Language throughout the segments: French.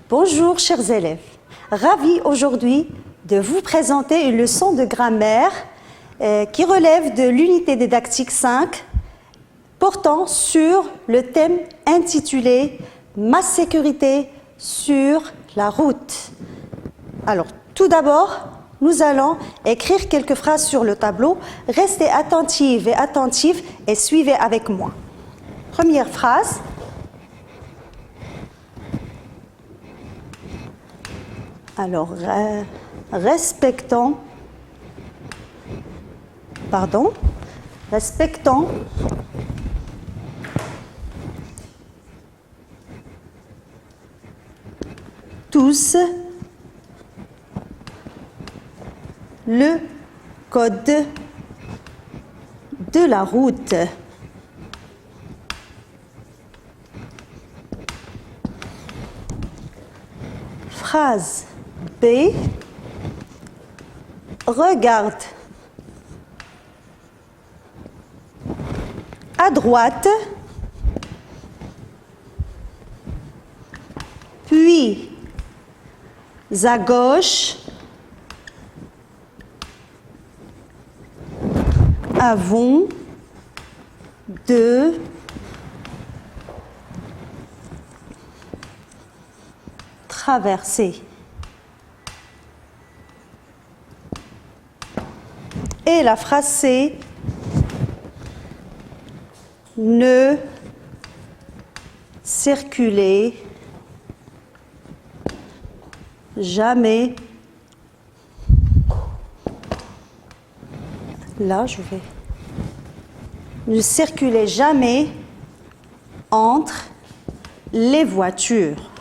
Bonjour chers élèves, ravi aujourd'hui de vous présenter une leçon de grammaire qui relève de l'unité didactique 5 portant sur le thème intitulé « Ma sécurité sur la route ». Alors tout d'abord, nous allons écrire quelques phrases sur le tableau. Restez attentives et attentifs et suivez avec moi. Première phrase. Alors, respectons tous le code de la route. Phrase B. Regarde à droite, puis à gauche, avant de traverser. Et la phrase C, ne circulez jamais. Là, ne circulez jamais entre les voitures.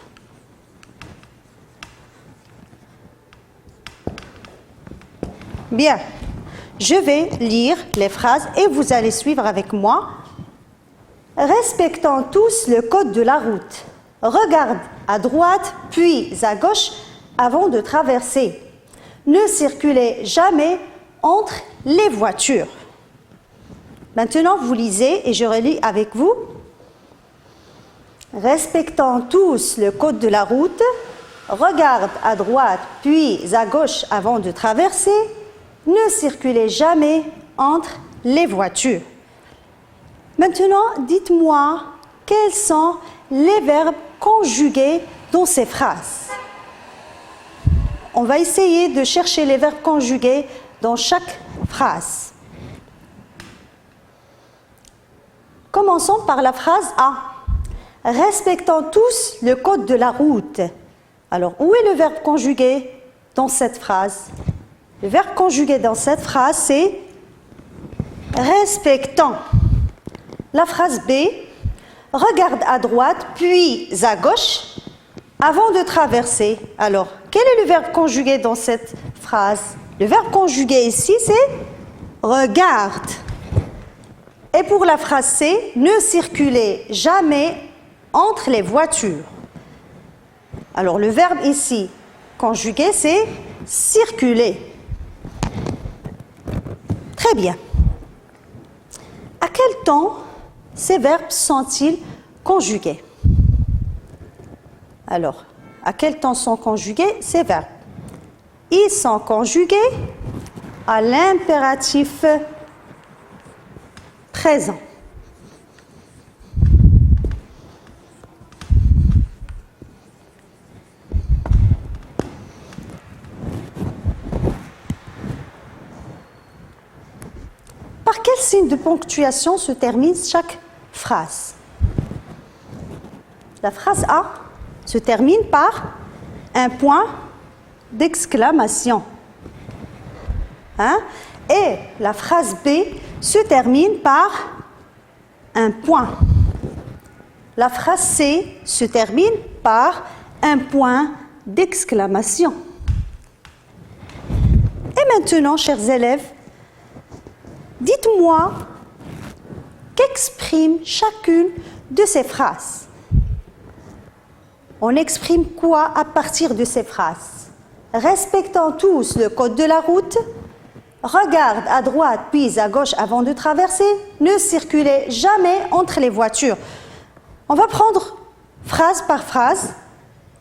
Bien, je vais lire les phrases et vous allez suivre avec moi. Respectons tous le code de la route. Regarde à droite, puis à gauche avant de traverser. Ne circulez jamais entre les voitures. Maintenant, vous lisez et je relis avec vous. Respectons tous le code de la route. Regarde à droite, puis à gauche avant de traverser. Ne circulez jamais entre les voitures. Maintenant, dites-moi quels sont les verbes conjugués dans ces phrases. On va essayer de chercher les verbes conjugués dans chaque phrase. Commençons par la phrase A. Respectons tous le code de la route. Alors, où est le verbe conjugué dans cette phrase? Le verbe conjugué dans cette phrase, c'est respectant. La phrase B, regarde à droite, puis à gauche, avant de traverser. Alors, quel est le verbe conjugué dans cette phrase? Le verbe conjugué ici, c'est regarde. Et pour la phrase C, ne circulez jamais entre les voitures. Alors, le verbe ici conjugué, c'est circuler. Très bien. À quel temps ces verbes sont-ils conjugués? Alors, à quel temps sont conjugués ces verbes? Ils sont conjugués à l'impératif présent. Par quel signe de ponctuation se termine chaque phrase? La phrase A se termine par un point d'exclamation. Et la phrase B se termine par un point. La phrase C se termine par un point d'exclamation. Et maintenant, chers élèves, dites-moi qu'exprime chacune de ces phrases. On exprime quoi à partir de ces phrases? Respectons tous le code de la route. Regarde à droite puis à gauche avant de traverser. Ne circulez jamais entre les voitures. On va prendre phrase par phrase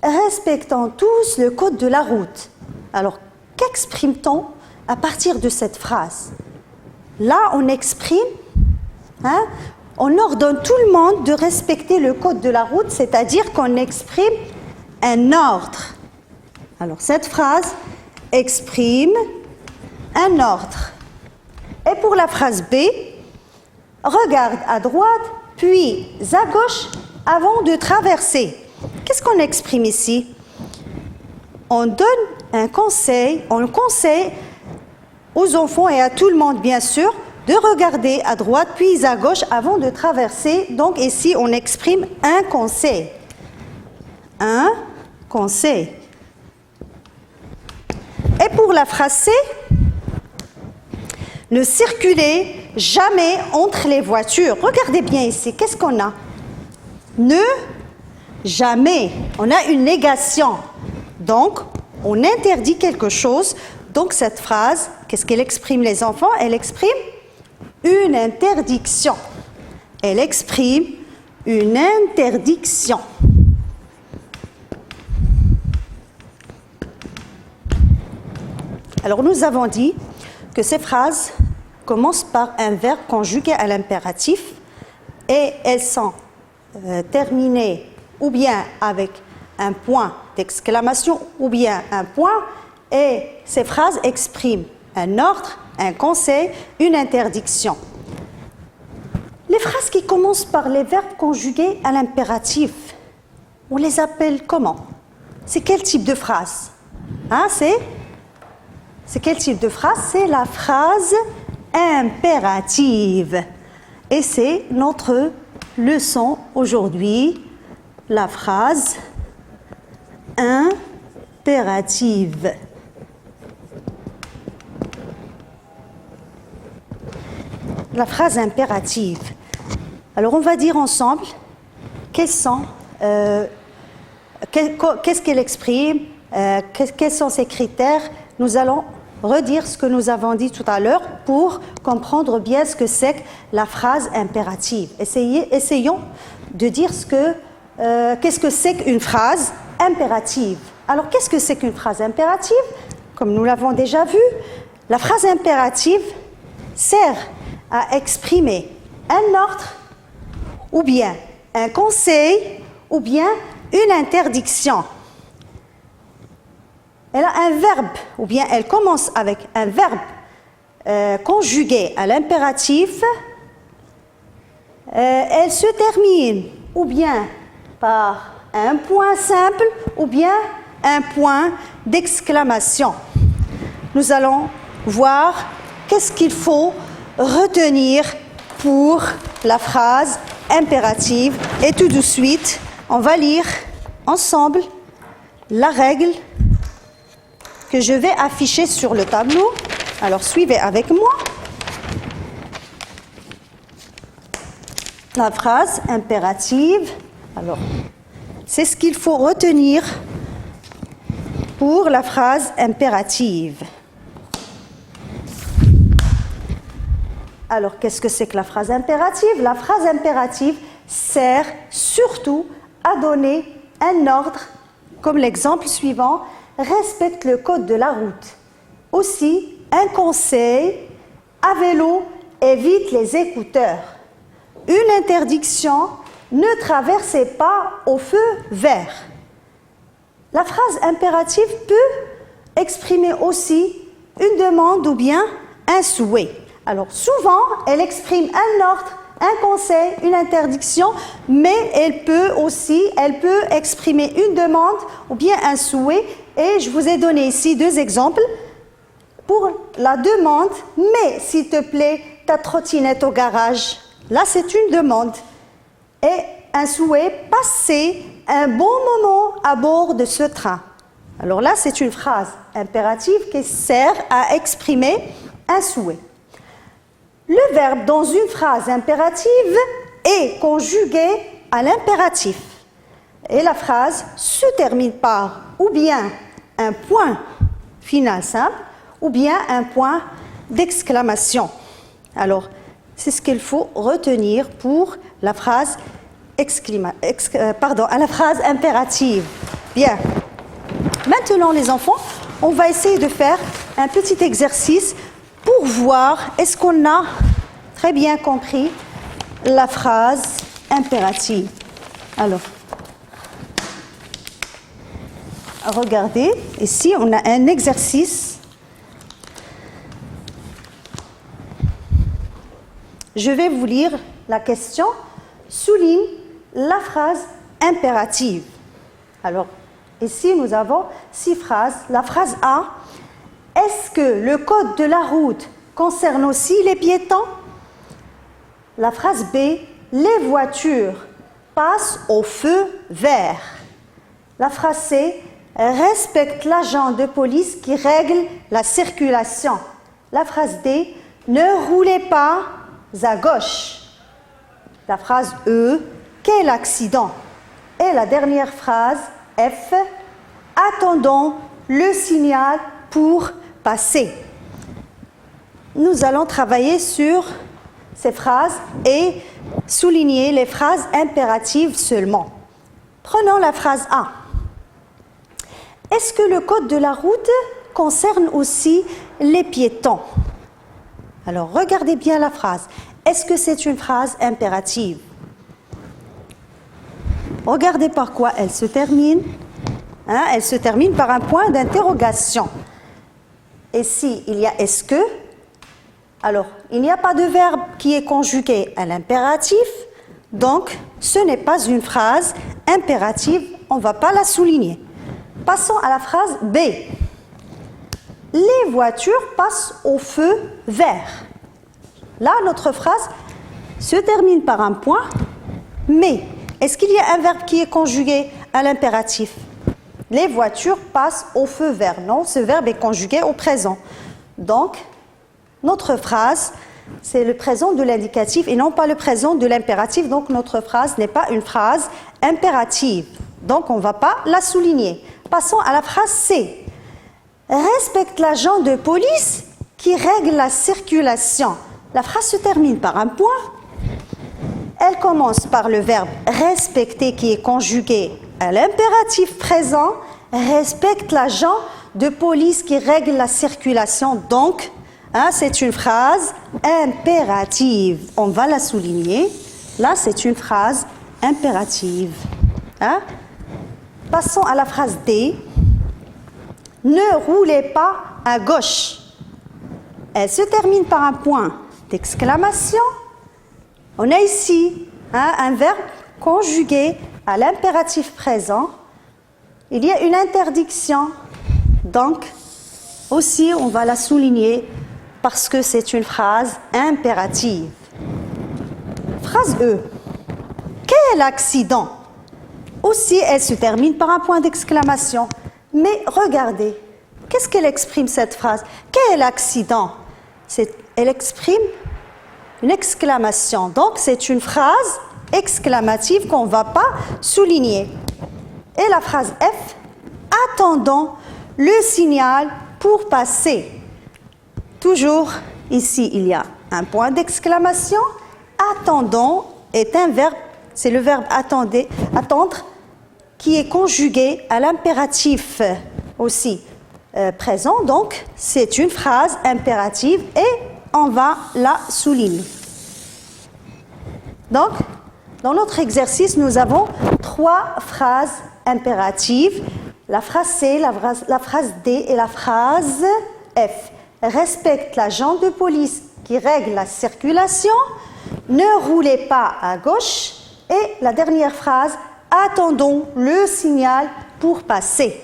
respectons tous le code de la route. Alors, qu'exprime-t-on à partir de cette phrase? Là, on exprime, on ordonne tout le monde de respecter le code de la route, c'est-à-dire qu'on exprime un ordre. Alors, cette phrase exprime un ordre. Et pour la phrase B, regarde à droite, puis à gauche avant de traverser. Qu'est-ce qu'on exprime ici? On donne un conseil, on conseille aux enfants et à tout le monde, bien sûr, de regarder à droite puis à gauche avant de traverser. Donc ici, on exprime un conseil. Un conseil. Et pour la phrase C, ne circulez jamais entre les voitures. Regardez bien ici, qu'est-ce qu'on a? Ne, jamais. On a une négation. Donc, on interdit quelque chose. Donc, cette phrase, qu'est-ce qu'elle exprime, les enfants? Elle exprime une interdiction. Elle exprime une interdiction. Alors, nous avons dit que ces phrases commencent par un verbe conjugué à l'impératif et elles sont terminées ou bien avec un point d'exclamation ou bien un point, et ces phrases expriment un ordre, un conseil, une interdiction. Les phrases qui commencent par les verbes conjugués à l'impératif, on les appelle comment? C'est quel type de phrase? C'est quel type de phrase? C'est la phrase impérative. Et c'est notre leçon aujourd'hui, la phrase impérative. La phrase impérative. Alors, on va dire ensemble qu'est-ce qu'elle exprime, quels sont ses critères. Nous allons redire ce que nous avons dit tout à l'heure pour comprendre bien ce que c'est que la phrase impérative. Essayons de dire qu'est-ce que c'est qu'une phrase impérative. Alors, qu'est-ce que c'est qu'une phrase impérative? Comme nous l'avons déjà vu, la phrase impérative sert à exprimer un ordre, ou bien un conseil, ou bien une interdiction. Elle a un verbe, ou bien elle commence avec un verbe conjugué à l'impératif. Elle se termine ou bien par un point simple, ou bien un point d'exclamation. Nous allons voir qu'est-ce qu'il faut retenir pour la phrase impérative. Et tout de suite, on va lire ensemble la règle que je vais afficher sur le tableau. Alors, suivez avec moi. La phrase impérative. Alors, c'est ce qu'il faut retenir pour la phrase impérative. Alors, qu'est-ce que c'est que la phrase impérative? La phrase impérative sert surtout à donner un ordre, comme l'exemple suivant: respecte le code de la route. Aussi, un conseil: à vélo, évite les écouteurs. Une interdiction: ne traversez pas au feu vert. La phrase impérative peut exprimer aussi une demande ou bien un souhait. Alors, souvent, elle exprime un ordre, un conseil, une interdiction, mais elle peut exprimer une demande ou bien un souhait. Et je vous ai donné ici deux exemples. Pour la demande: mets s'il te plaît ta trottinette au garage. Là, c'est une demande. Et un souhait: passer un bon moment à bord de ce train. Alors là, c'est une phrase impérative qui sert à exprimer un souhait. Le verbe dans une phrase impérative est conjugué à l'impératif. Et la phrase se termine par ou bien un point final simple, ou bien un point d'exclamation. Alors, c'est ce qu'il faut retenir pour la phrase, la phrase impérative. Bien. Maintenant, les enfants, on va essayer de faire un petit exercice pour voir est-ce qu'on a très bien compris la phrase impérative. Alors, regardez, ici, on a un exercice. Je vais vous lire la question. Souligne la phrase impérative. Alors, ici, nous avons 6 phrases. La phrase A, est-ce que le code de la route concerne aussi les piétons? La phrase B, les voitures passent au feu vert. La phrase C, respecte l'agent de police qui règle la circulation. La phrase D, ne roulez pas à gauche. La phrase E, quel accident? Et la dernière phrase, F, attendons le signal pour passer. Nous allons travailler sur ces phrases et souligner les phrases impératives seulement. Prenons la phrase A. Est-ce que le code de la route concerne aussi les piétons? Alors, regardez bien la phrase. Est-ce que c'est une phrase impérative? Regardez par quoi elle se termine. Elle se termine par un point d'interrogation. Et si il y a est-ce que, alors il n'y a pas de verbe qui est conjugué à l'impératif, donc ce n'est pas une phrase impérative, on ne va pas la souligner. Passons à la phrase B. Les voitures passent au feu vert. Là, notre phrase se termine par un point, mais est-ce qu'il y a un verbe qui est conjugué à l'impératif? Les voitures passent au feu vert. Non, ce verbe est conjugué au présent. Donc, notre phrase, c'est le présent de l'indicatif et non pas le présent de l'impératif. Donc, notre phrase n'est pas une phrase impérative. Donc, on ne va pas la souligner. Passons à la phrase C. Respecte l'agent de police qui règle la circulation. La phrase se termine par un point. Elle commence par le verbe respecter qui est conjugué à l'impératif présent. Respecte l'agent de police qui règle la circulation. Donc, c'est une phrase impérative. On va la souligner. Là, c'est une phrase impérative. Passons à la phrase D. Ne roulez pas à gauche. Elle se termine par un point d'exclamation. On a ici un verbe conjugué à l'impératif présent. Il y a une interdiction. Donc, aussi, on va la souligner parce que c'est une phrase impérative. Phrase E. Quel accident? Aussi, elle se termine par un point d'exclamation. Mais regardez, qu'est-ce qu'elle exprime cette phrase? Quel accident? Elle exprime une exclamation. Donc, c'est une phrase exclamative qu'on ne va pas souligner. Et la phrase F, attendons le signal pour passer. Toujours ici, il y a un point d'exclamation. Attendons est un verbe, c'est le verbe attendre, qui est conjugué à l'impératif aussi présent. Donc, c'est une phrase impérative et on va la souligner. Donc, dans notre exercice, nous avons 3 phrases impératives. La phrase C, la phrase D et la phrase F. Respecte l'agent de police qui règle la circulation. Ne roulez pas à gauche. Et la dernière phrase, attendons le signal pour passer.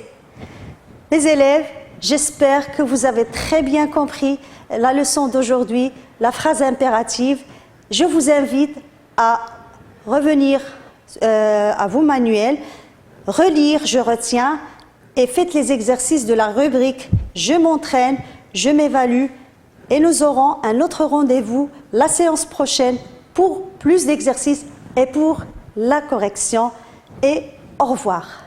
Les élèves, j'espère que vous avez très bien compris la leçon d'aujourd'hui, la phrase impérative. Je vous invite à revenir à vos manuels, relire, je retiens, et faites les exercices de la rubrique « Je m'entraîne, je m'évalue » et nous aurons un autre rendez-vous la séance prochaine pour plus d'exercices et pour la correction. Et au revoir.